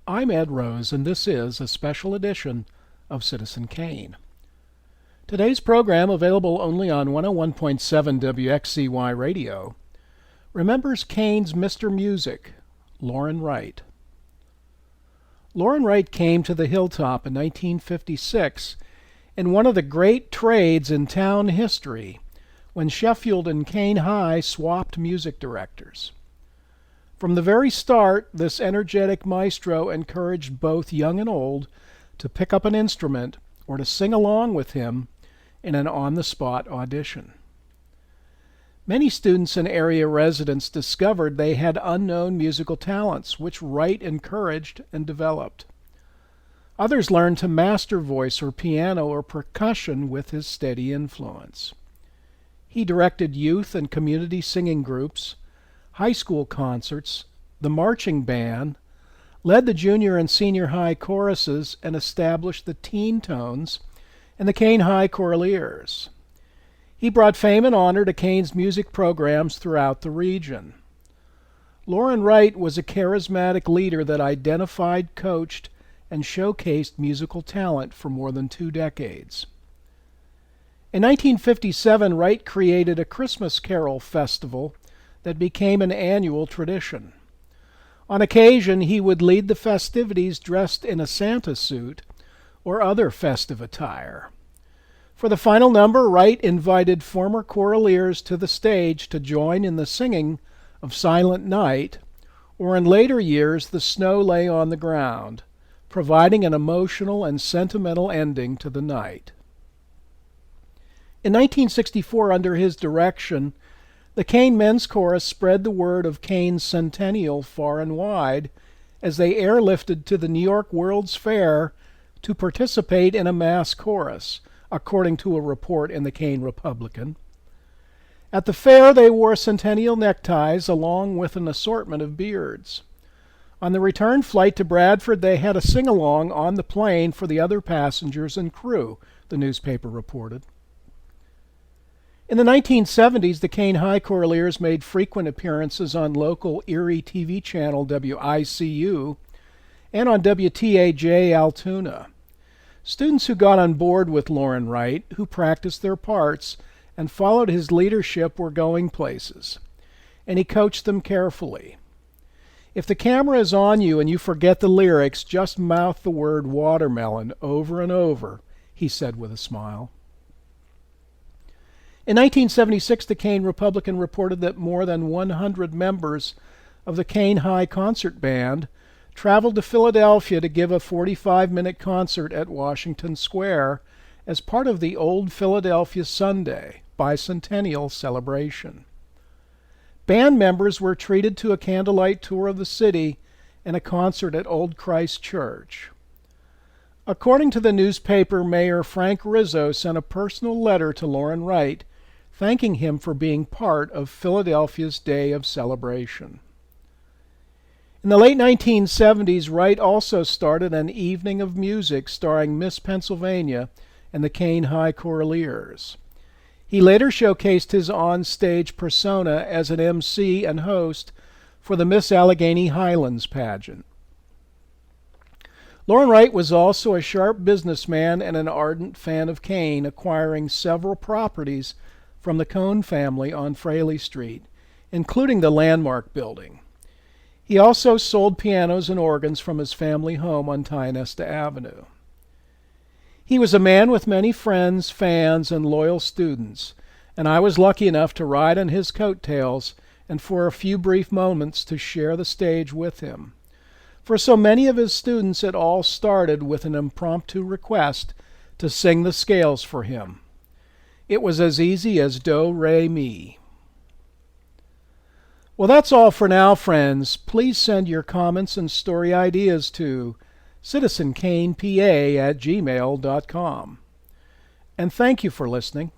I'm Ed Rose, and this is a special edition of Citizen Kane. Today's program, available only on 101.7 WXZY radio, remembers Kane's Mr. Music, Loren Wright. Loren Wright came to the Hilltop in 1956 in one of the great trades in town history when Sheffield and Kane High swapped music directors. From the very start, this energetic maestro encouraged both young and old to pick up an instrument or to sing along with him in an on-the-spot audition. Many students and area residents discovered they had unknown musical talents, which Wright encouraged and developed. Others learned to master voice or piano or percussion with his steady influence. He directed youth and community singing groups, high school concerts, the marching band, led the junior and senior high choruses, and established the teen tones and the Kane High Choraleers. He brought fame and honor to Kane's music programs throughout the region. Loren Wright was a charismatic leader that identified, coached, and showcased musical talent for more than 2 decades. In 1957, Wright created a Christmas Carol festival that became an annual tradition. On occasion, he would lead the festivities dressed in a Santa suit or other festive attire. For the final number, Wright invited former choraleers to the stage to join in the singing of Silent Night, or in later years, The Snow Lay on the Ground, providing an emotional and sentimental ending to the night. In 1964, under his direction, the Kane Men's Chorus spread the word of Kane's centennial far and wide as they airlifted to the New York World's Fair to participate in a mass chorus, according to a report in the Kane Republican. At the fair, they wore centennial neckties along with an assortment of beards. On the return flight to Bradford, they had a sing-along on the plane for the other passengers and crew, the newspaper reported. In the 1970s, the Kane High Choraleers made frequent appearances on local Erie TV channel WICU and on WTAJ Altoona. Students who got on board with Loren Wright, who practiced their parts and followed his leadership, were going places, and he coached them carefully. If the camera is on you and you forget the lyrics, just mouth the word watermelon over and over, he said with a smile. In 1976, the Kane Republican reported that more than 100 members of the Kane High Concert Band traveled to Philadelphia to give a 45-minute concert at Washington Square as part of the Old Philadelphia Sunday bicentennial celebration. Band members were treated to a candlelight tour of the city and a concert at Old Christ Church. According to the newspaper, Mayor Frank Rizzo sent a personal letter to Loren Wright thanking him for being part of Philadelphia's day of celebration. In the late 1970s, Wright also started an evening of music starring Miss Pennsylvania and the Kane High Choraleers. He later showcased his on-stage persona as an MC and host for the Miss Allegheny Highlands pageant. Loren Wright was also a sharp businessman and an ardent fan of Kane, acquiring several properties from the Cone family on Fraley Street, including the Landmark Building. He also sold pianos and organs from his family home on Tionesta Avenue. He was a man with many friends, fans, and loyal students, and I was lucky enough to ride on his coattails and for a few brief moments to share the stage with him. For so many of his students, it all started with an impromptu request to sing the scales for him. It was as easy as do, re, mi. Well, that's all for now, friends. Please send your comments and story ideas to citizenkanepa@gmail.com. And thank you for listening.